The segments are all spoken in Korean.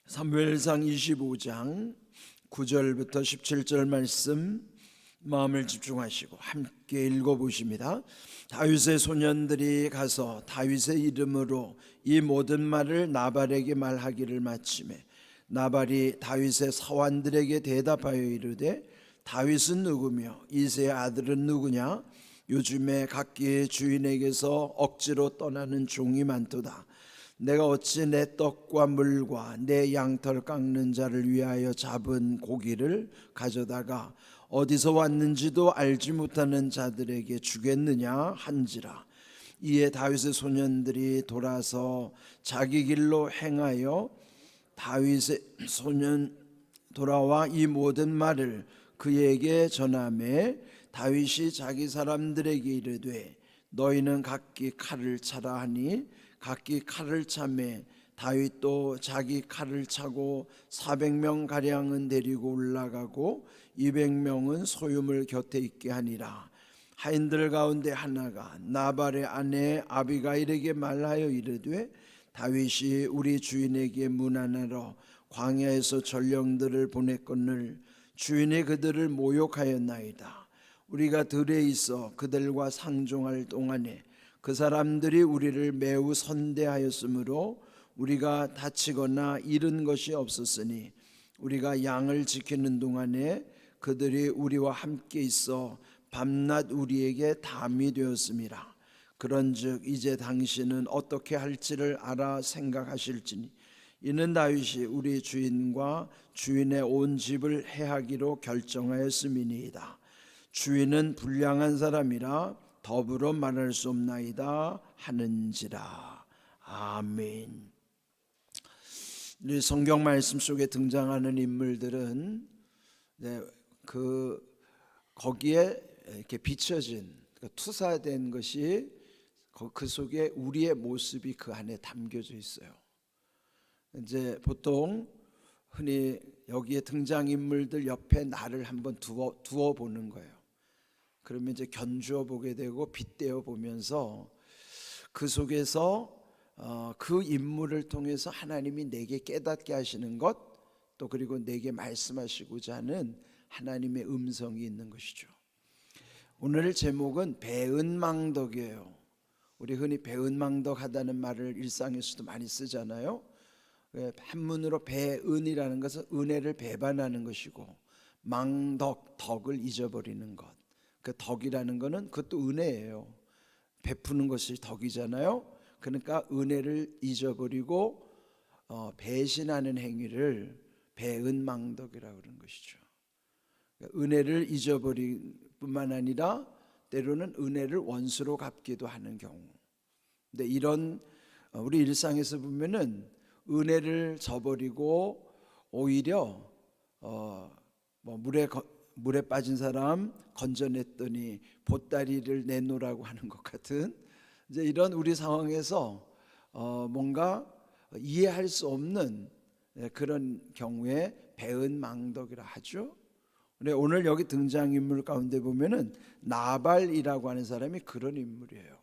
사무엘상 25장 9절부터 17절 말씀 마음을 집중하시고 함께 읽어보십니다. 다윗의 소년들이 가서 다윗의 이름으로 이 모든 말을 나발에게 말하기를 마치매 나발이 다윗의 사환들에게 대답하여 이르되 다윗은 누구며 이새의 아들은 누구냐? 요즘에 각기의 주인에게서 억지로 떠나는 종이 많도다. 내가 어찌 내 떡과 물과 내 양털 깎는 자를 위하여 잡은 고기를 가져다가 어디서 왔는지도 알지 못하는 자들에게 주겠느냐 한지라. 이에 다윗의 소년들이 돌아서 자기 길로 행하여 다윗의 소년 돌아와 이 모든 말을 그에게 전하매 다윗이 자기 사람들에게 이르되 너희는 각기 칼을 차라 하니 각기 칼을 차매 다윗도 자기 칼을 차고 400명 가량은 데리고 올라가고 200명은 소유물 곁에 있게 하니라. 하인들 가운데 하나가 나발의 아내 아비가일에게 말하여 이르되 다윗이 우리 주인에게 문안하러 광야에서 전령들을 보냈거늘 주인이 그들을 모욕하였나이다. 우리가 들에 있어 그들과 상종할 동안에 그 사람들이 우리를 매우 선대하였으므로 우리가 다치거나 잃은 것이 없었으니 우리가 양을 지키는 동안에 그들이 우리와 함께 있어 밤낮 우리에게 담이 되었음이라. 그런즉 이제 당신은 어떻게 할지를 알아 생각하실지니 이는 다윗이 우리 주인과 주인의 온 집을 해하기로 결정하였음이니이다. 주인은 불량한 사람이라 더불어 말할 수 없나이다 하는지라. 아멘. 이 성경 말씀 속에 등장하는 인물들은 거기에 이렇게 비춰진 투사된 것이 그 속에 우리의 모습이 그 안에 담겨져 있어요. 이제 보통 흔히 여기에 등장 인물들 옆에 나를 한번 두어 보는 거예요. 그러면 이제 견주어 보게 되고 빗대어 보면서 그 속에서 그 인물을 통해서 하나님이 내게 깨닫게 하시는 것, 또 그리고 내게 말씀하시고자 하는 하나님의 음성이 있는 것이죠. 오늘 제목은 배은망덕이에요. 우리 흔히 배은망덕하다는 말을 일상에서도 많이 쓰잖아요. 한문으로 배은이라는 것은 은혜를 배반하는 것이고 망덕, 덕을 잊어버리는 것. 그 덕이라는 것은 그것도 은혜예요. 베푸는 것이 덕이잖아요. 그러니까 은혜를 잊어버리고 배신하는 행위를 배은망덕이라고 그러는 것이죠. 은혜를 잊어버릴 뿐만 아니라 때로는 은혜를 원수로 갚기도 하는 경우. 근데 이런 우리 일상에서 보면은 은혜를 저버리고 오히려 물에 빠진 사람 건져냈더니 보따리를 내놓으라고 하는 것 같은 이제 이런 우리 상황에서 뭔가 이해할 수 없는 그런 경우에 배은망덕이라 하죠. 근데 오늘 여기 등장인물 가운데 보면은 나발이라고 하는 사람이 그런 인물이에요.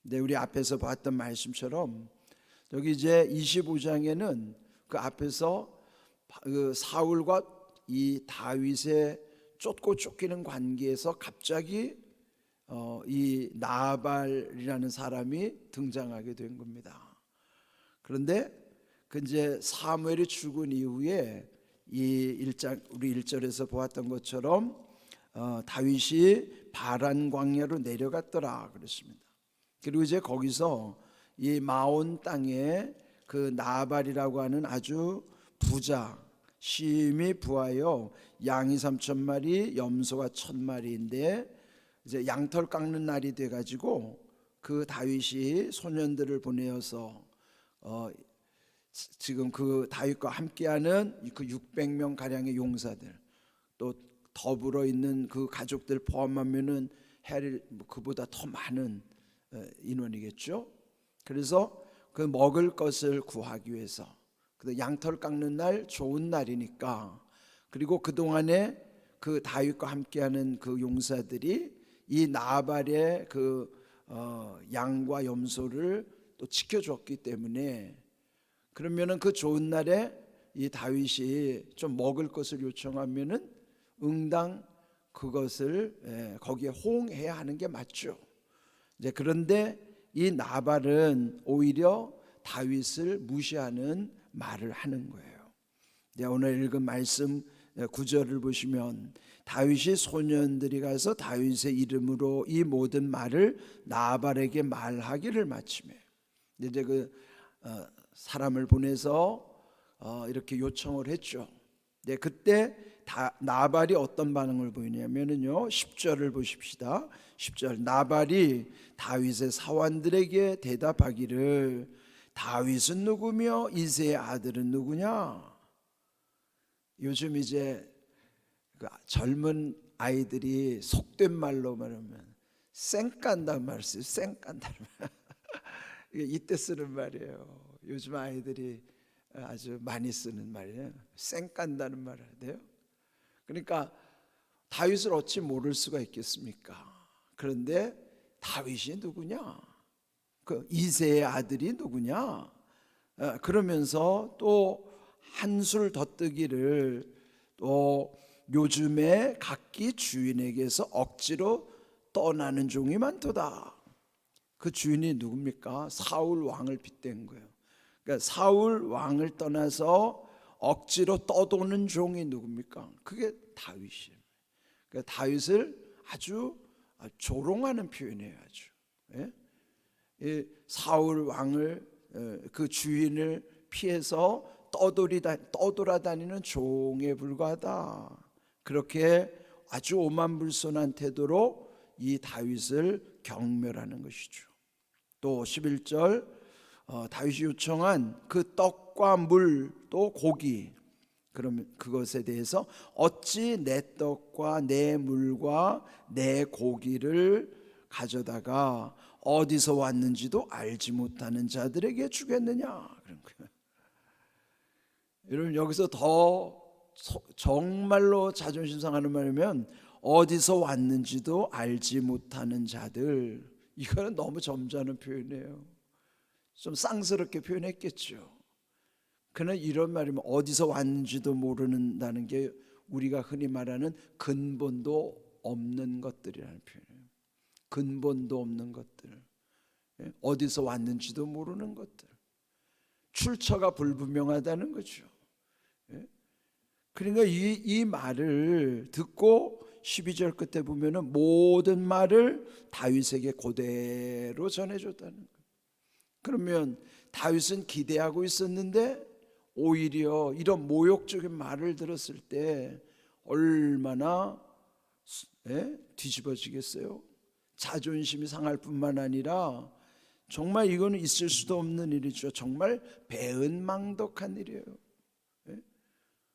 근데 우리 앞에서 봤던 말씀처럼 여기 이제 25장에는 그 앞에서 그 사울과 이 다윗의 쫓고 쫓기는 관계에서 갑자기 이 나발이라는 사람이 등장하게 된 겁니다. 그런데 그 이제 사무엘이 죽은 이후에 이 1장 우리 1절에서 보았던 것처럼 다윗이 바란 광야로 내려갔더라 그랬습니다. 그리고 이제 거기서 이 마온 땅에 그 나발이라고 하는 아주 부자 심히 부하여 양이 3,000마리 염소가 1,000마리인데 이제 양털 깎는 날이 돼가지고 그 다윗이 소년들을 보내어서 지금 그 다윗과 함께하는 그 600명 가량의 용사들 또 더불어 있는 그 가족들 포함하면은 그보다 더 많은 인원이겠죠. 그래서 그 먹을 것을 구하기 위해서 양털 깎는 날 좋은 날이니까 그리고 그동안에 그 다윗과 함께하는 그 용사들이 이 나발의 그 양과 염소를 또 지켜줬기 때문에 그러면은 그 좋은 날에 이 다윗이 좀 먹을 것을 요청하면은 응당 그것을 거기에 호응해야 하는 게 맞죠. 이제 그런데 이 나발은 오히려 다윗을 무시하는 말을 하는 거예요. 이제 오늘 읽은 말씀 9절을 보시면 다윗이 소년들이 가서 다윗의 이름으로 이 모든 말을 나발에게 말하기를 마치매. 이제 그 사람을 보내서 이렇게 요청을 했죠. 네, 그때 나발이 어떤 반응을 보이냐면요, 10절을 보십시다. 10절 나발이 다윗의 사원들에게 대답하기를 다윗은 누구며 이새의 아들은 누구냐. 요즘 이제 그 젊은 아이들이 속된 말로 말하면 쌩깐다는 말을 써요. 쌩깐다는 말. 이때 쓰는 말이에요. 요즘 아이들이 아주 많이 쓰는 말이에요. 쌩깐다는 말을 해요. 그러니까 다윗을 어찌 모를 수가 있겠습니까? 그런데 다윗이 누구냐? 그 이새의 아들이 누구냐? 그러면서 또 한술 덧뜨기를 또 요즘에 각기 주인에게서 억지로 떠나는 종이 많도다. 그 주인이 누굽니까? 사울 왕을 빗댄 거예요. 그러니까 사울 왕을 떠나서 억지로 떠도는 종이 누굽니까? 그게 다윗이에요. 그러니까 다윗을 아주 조롱하는 표현이에요. 아주. 예? 사울 왕을 그 주인을 피해서 떠돌아다니는 종에 불과하다. 그렇게 아주 오만불손한 태도로 이 다윗을 경멸하는 것이죠. 또 11절 다윗이 요청한 그 떡과 물 또 고기, 그러면 그것에 대해서 어찌 내 떡과 내 물과 내 고기를 가져다가 어디서 왔는지도 알지 못하는 자들에게 주겠느냐 그런 거예요. 여러분 여기서 더 정말로 자존심 상하는 말이면 어디서 왔는지도 알지 못하는 자들, 이거는 너무 점잖은 표현이에요. 좀 쌍스럽게 표현했겠죠. 그러나 이런 말이면 어디서 왔는지도 모른다는 게 우리가 흔히 말하는 근본도 없는 것들이라는 표현이에요. 근본도 없는 것들, 어디서 왔는지도 모르는 것들, 출처가 불분명하다는 거죠. 그러니까 이 말을 듣고 12절 끝에 보면은 모든 말을 다윗에게 그대로 전해줬다는 거예요. 그러면 다윗은 기대하고 있었는데 오히려 이런 모욕적인 말을 들었을 때 얼마나 뒤집어지겠어요. 자존심이 상할 뿐만 아니라 정말 이거는 있을 수도 없는 일이죠. 정말 배은망덕한 일이에요.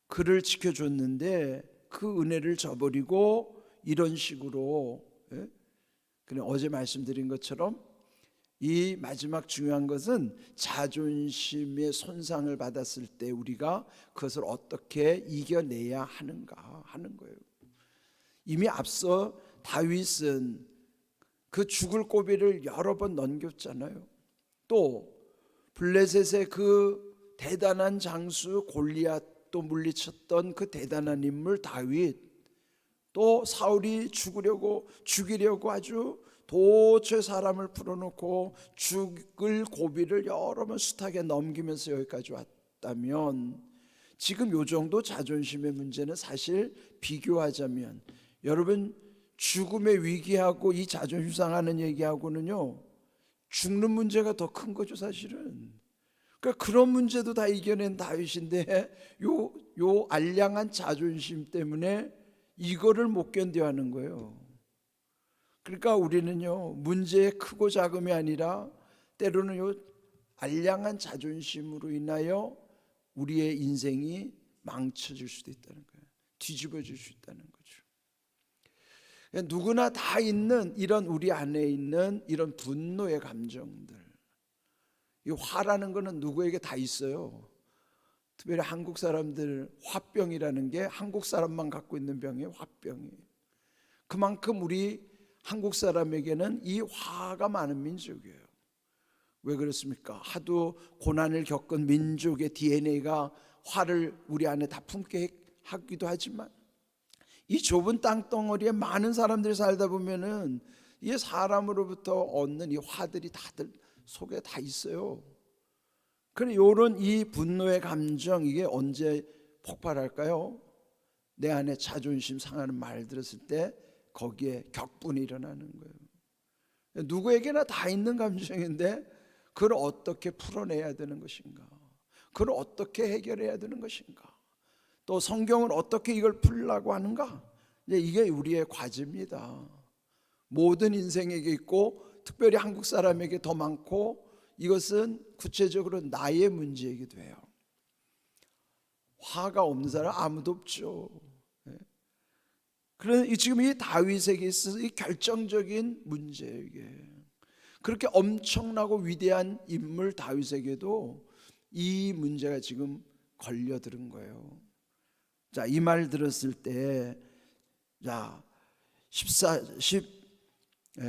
그를 지켜줬는데 그 은혜를 저버리고 이런 식으로, 그냥 어제 말씀드린 것처럼 이 마지막 중요한 것은 자존심의 손상을 받았을 때 우리가 그것을 어떻게 이겨내야 하는가 하는 거예요. 이미 앞서 다윗은 그 죽을 고비를 여러 번 넘겼잖아요. 또 블레셋의 그 대단한 장수 골리앗도 물리쳤던 그 대단한 인물 다윗, 또 사울이 죽이려고 아주 도처에 사람을 풀어놓고 죽을 고비를 여러 번 숱하게 넘기면서 여기까지 왔다면 지금 요 정도 자존심의 문제는 사실 비교하자면 여러분 죽음의 위기하고 이 자존심 상하는 얘기하고는요 죽는 문제가 더 큰 거죠 사실은. 그러니까 그런 문제도 다 이겨낸 다윗인데 요 알량한 자존심 때문에 이거를 못 견뎌하는 거예요. 그러니까 우리는요 문제의 크고 작음이 아니라 때로는 요 알량한 자존심으로 인하여 우리의 인생이 망쳐질 수도 있다는 거예요. 뒤집어질 수 있다는 거죠. 누구나 다 있는 이런 우리 안에 있는 이런 분노의 감정들, 이 화라는 거는 누구에게 다 있어요. 특별히 한국 사람들 화병이라는 게 한국 사람만 갖고 있는 병이에요. 화병이. 그만큼 우리 한국 사람에게는 이 화가 많은 민족이에요. 왜 그렇습니까? 하도 고난을 겪은 민족의 DNA가 화를 우리 안에 다 품게 하기도 하지만, 이 좁은 땅덩어리에 많은 사람들이 살다 보면은 이 사람으로부터 얻는 이 화들이 다들 속에 다 있어요. 그래, 요런 이 분노의 감정, 이게 언제 폭발할까요? 내 안에 자존심 상하는 말 들었을 때 거기에 격분이 일어나는 거예요. 누구에게나 다 있는 감정인데 그걸 어떻게 풀어내야 되는 것인가, 그걸 어떻게 해결해야 되는 것인가, 또 성경은 어떻게 이걸 풀려고 하는가, 이게 우리의 과제입니다. 모든 인생에게 있고 특별히 한국 사람에게 더 많고, 이것은 구체적으로 나의 문제이기도 해요. 화가 없는 사람 아무도 없죠. 그런데 지금 이 다윗에게 있어서 이 결정적인 문제예요. 이게 그렇게 엄청나고 위대한 인물 다윗에게도 이 문제가 지금 걸려들은 거예요. 자, 이 말 들었을 때, 자,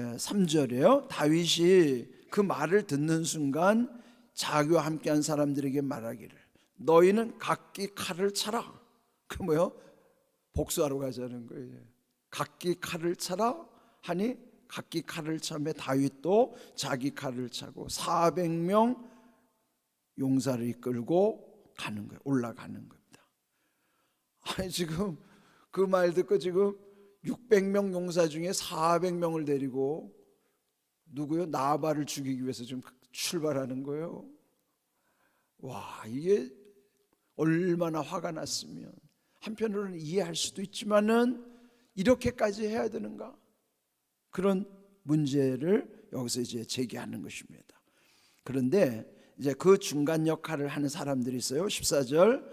13절에요. 다윗이 그 말을 듣는 순간 자기와 함께한 사람들에게 말하기를, 너희는 각기 칼을 차라. 그 뭐요? 복수하러 가자는 거예요. 각기 칼을 차라 하니 각기 칼을 차매 다윗도 자기 칼을 차고 400명 용사를 이끌고 가는 거예요. 올라가는 겁니다. 아니, 지금 그 말 듣고 지금 600명 용사 중에 400명을 데리고 누구요? 나발을 죽이기 위해서 지금 출발하는 거예요. 와, 이게 얼마나 화가 났으면. 한편으로는 이해할 수도 있지만은 이렇게까지 해야 되는가? 그런 문제를 여기서 이제 제기하는 것입니다. 그런데 이제 그 중간 역할을 하는 사람들이 있어요. 14절,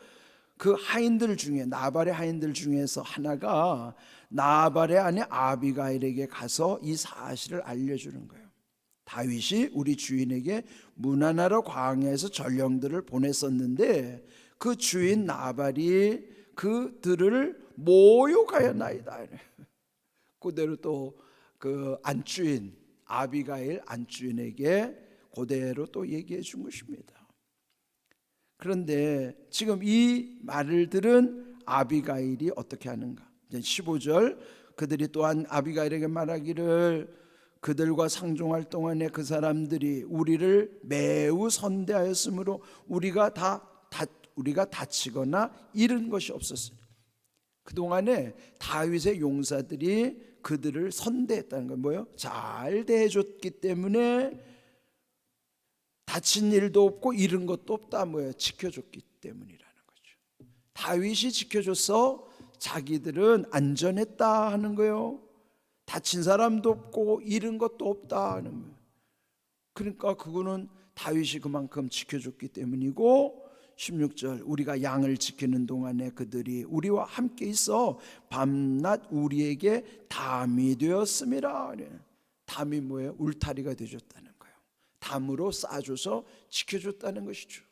그 하인들 중에, 나발의 하인들 중에서 하나가 나발의 아내 아비가일에게 가서 이 사실을 알려주는 거예요. 다윗이 우리 주인에게 문하나로 광야에서 전령들을 보냈었는데 그 주인 나발이 그들을 모욕하였나이다. 그대로 또 그 안주인 아비가일 안주인에게 그대로 또 얘기해 준 것입니다. 그런데 지금 이 말을 들은 아비가일이 어떻게 하는가? 15절, 그들이 또한 아비가일에게 말하기를, 그들과 상종할 동안에 그 사람들이 우리를 매우 선대하였으므로 우리가 다치거나 잃은 것이 없었으니, 그동안에 다윗의 용사들이 그들을 선대했다는 건 뭐예요? 잘 대해줬기 때문에 다친 일도 없고 잃은 것도 없다. 뭐예요? 지켜줬기 때문이라는 거죠. 다윗이 지켜줘서 자기들은 안전했다 하는 거예요. 다친 사람도 없고 잃은 것도 없다 하는 거예요. 그러니까 그거는 다윗이 그만큼 지켜줬기 때문이고, 16절, 우리가 양을 지키는 동안에 그들이 우리와 함께 있어 밤낮 우리에게 담이 되었음이라. 담이 뭐예요? 울타리가 되어줬다는 거예요. 담으로 쌓아줘서 지켜줬다는 것이죠.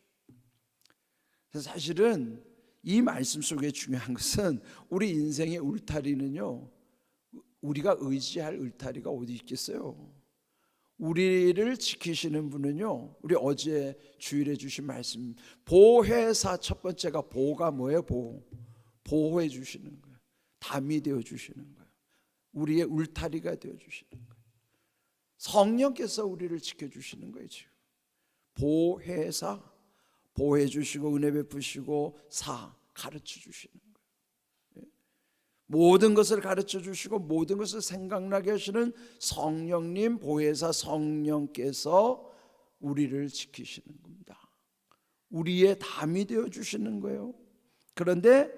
그래서 사실은 이 말씀 속에 중요한 것은, 우리 인생의 울타리는요, 우리가 의지할 울타리가 어디 있겠어요? 우리를 지키시는 분은요, 우리 어제 주일에 주신 말씀, 보혜사 첫 번째가, 보가 뭐예요? 보호해 주시는 거예요. 담이 되어 주시는 거예요. 우리의 울타리가 되어 주시는 거예요. 성령께서 우리를 지켜주시는 거예요. 지금 보혜사, 보호해 주시고 은혜 베푸시고 사, 가르쳐 주시는 거예요. 모든 것을 가르쳐 주시고 모든 것을 생각나게 하시는 성령님, 보혜사 성령께서 우리를 지키시는 겁니다. 우리의 담이 되어 주시는 거예요. 그런데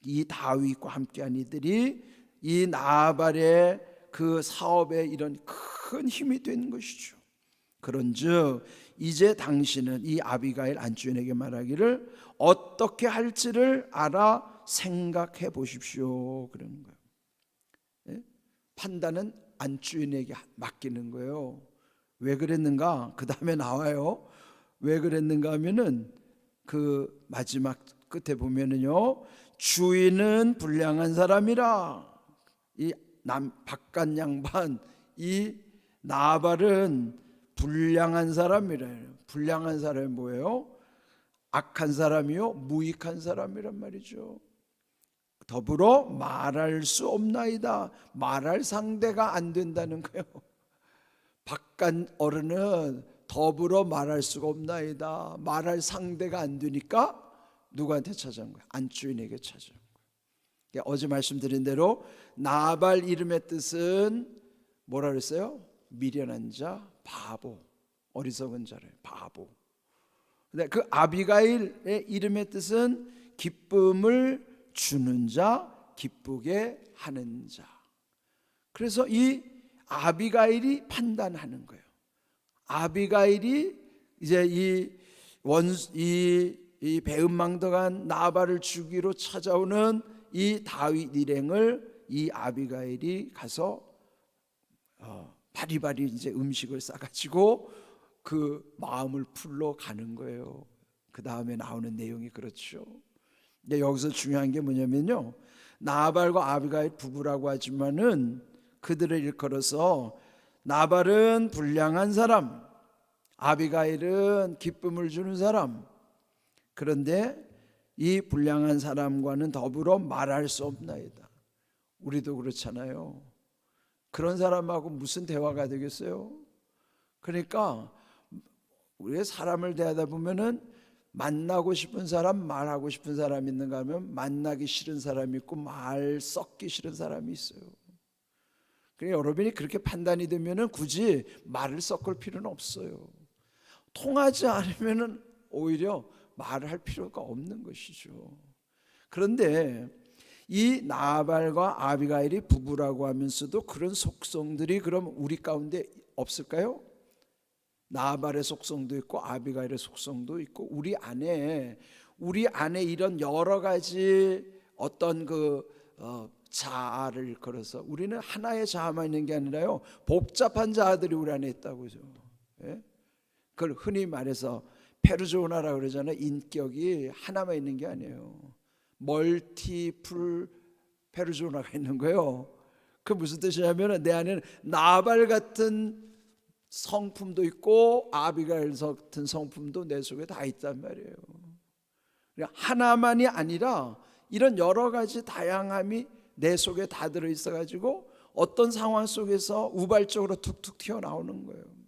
이 다윗과 함께한 이들이 이 나발의 그 사업에 이런 큰 힘이 된 것이죠. 그런즉 이제 당신은, 이 아비가일 안주인에게 말하기를, 어떻게 할지를 알아 생각해 보십시오. 그러는 거예요. 판단은 안주인에게 맡기는 거예요. 왜 그랬는가? 그 다음에 나와요. 왜 그랬는가 하면은 그 마지막 끝에 보면은요, 주인은 불량한 사람이라. 이 바깥 양반 이 나발은 불량한 사람이래요. 불량한 사람이 뭐예요? 악한 사람이요, 무익한 사람이란 말이죠. 더불어 말할 수 없나이다. 말할 상대가 안 된다는 거예요. 바깥 어른은 더불어 말할 수가 없나이다. 말할 상대가 안 되니까 누구한테 찾아온 거예요? 안주인에게 찾아온 거예요. 어제 말씀드린 대로 나발 이름의 뜻은 뭐라 그랬어요? 미련한 자, 바보, 어리석은 자래, 바보. 근데 그 아비가일의 이름의 뜻은 기쁨을 주는 자, 기쁘게 하는 자. 그래서 이 아비가일이 판단하는 거예요. 아비가일이 이제 이 배은망덕한 나발을 죽이러 찾아오는 이 다윗 일행을 이 아비가일이 가서 바리바리 이제 음식을 싸가지고 그 마음을 풀러 가는 거예요. 그 다음에 나오는 내용이 그렇죠. 근데 여기서 중요한 게 뭐냐면요, 나발과 아비가일 부부라고 하지만은 그들을 일컬어서 나발은 불량한 사람, 아비가일은 기쁨을 주는 사람. 그런데 이 불량한 사람과는 더불어 말할 수 없나이다. 우리도 그렇잖아요. 그런 사람하고 무슨 대화가 되겠어요? 그러니까 우리가 사람을 대하다 보면은 만나고 싶은 사람, 말하고 싶은 사람이 있는가 하면 만나기 싫은 사람이 있고 말 섞기 싫은 사람이 있어요. 그러니까 여러분이 그렇게 판단이 되면은 굳이 말을 섞을 필요는 없어요. 통하지 않으면은 오히려 말을 할 필요가 없는 것이죠. 그런데 이 나발과 아비가일이 부부라고 하면서도 그런 속성들이 그럼 우리 가운데 없을까요? 나발의 속성도 있고 아비가일의 속성도 있고 우리 안에 이런 여러 가지 어떤 자아를 걸어서 우리는 하나의 자아만 있는 게 아니라요, 복잡한 자아들이 우리 안에 있다고죠. 예? 그걸 흔히 말해서 페르소나라고 그러잖아요. 인격이 하나만 있는 게 아니에요. 멀티플 페르소나가 있는 거예요. 그 무슨 뜻이냐면 내 안에는 나발 같은 성품도 있고 아비가일 같은 성품도 내 속에 다 있단 말이에요. 하나만이 아니라 이런 여러 가지 다양함이 내 속에 다 들어있어 가지고 어떤 상황 속에서 우발적으로 툭툭 튀어나오는 거예요.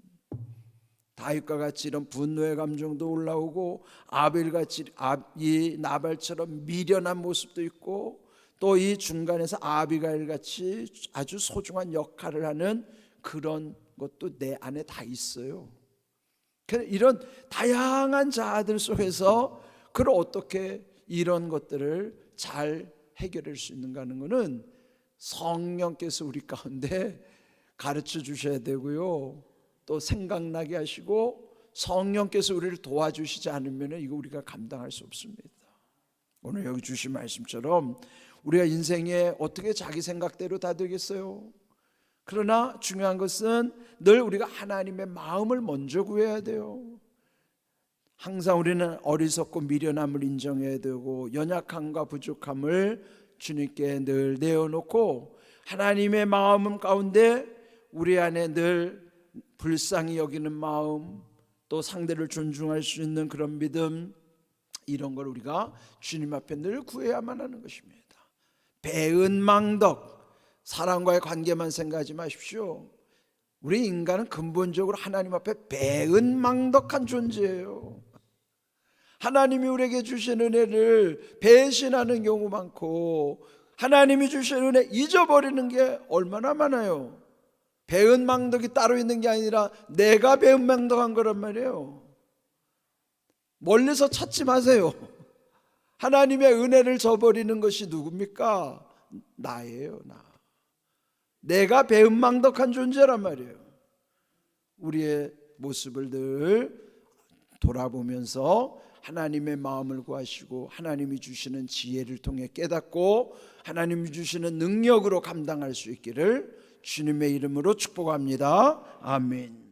다윗과 같이 이런 분노의 감정도 올라오고 아벨같이 이 나발처럼 미련한 모습도 있고 또 이 중간에서 아비가일같이 아주 소중한 역할을 하는 그런 것도 내 안에 다 있어요. 이런 다양한 자아들 속에서 그걸 어떻게 이런 것들을 잘 해결할 수 있는가 하는 것은 성령께서 우리 가운데 가르쳐 주셔야 되고요, 또 생각나게 하시고 성령께서 우리를 도와주시지 않으면 이거 우리가 감당할 수 없습니다. 오늘 여기 주신 말씀처럼 우리가 인생에 어떻게 자기 생각대로 다 되겠어요? 그러나 중요한 것은 늘 우리가 하나님의 마음을 먼저 구해야 돼요. 항상 우리는 어리석고 미련함을 인정해야 되고 연약함과 부족함을 주님께 늘 내어놓고 하나님의 마음 가운데 우리 안에 늘 불쌍히 여기는 마음, 또 상대를 존중할 수 있는 그런 믿음, 이런 걸 우리가 주님 앞에 늘 구해야만 하는 것입니다. 배은망덕, 사람과의 관계만 생각하지 마십시오. 우리 인간은 근본적으로 하나님 앞에 배은망덕한 존재예요. 하나님이 우리에게 주신 은혜를 배신하는 경우 많고 하나님이 주신 은혜 잊어버리는 게 얼마나 많아요. 배은망덕이 따로 있는 게 아니라 내가 배은망덕한 거란 말이에요. 멀리서 찾지 마세요. 하나님의 은혜를 저버리는 것이 누굽니까? 나예요. 내가 배은망덕한 존재란 말이에요. 우리의 모습을 늘 돌아보면서 하나님의 마음을 구하시고 하나님이 주시는 지혜를 통해 깨닫고 하나님이 주시는 능력으로 감당할 수 있기를 주님의 이름으로 축복합니다. 아멘.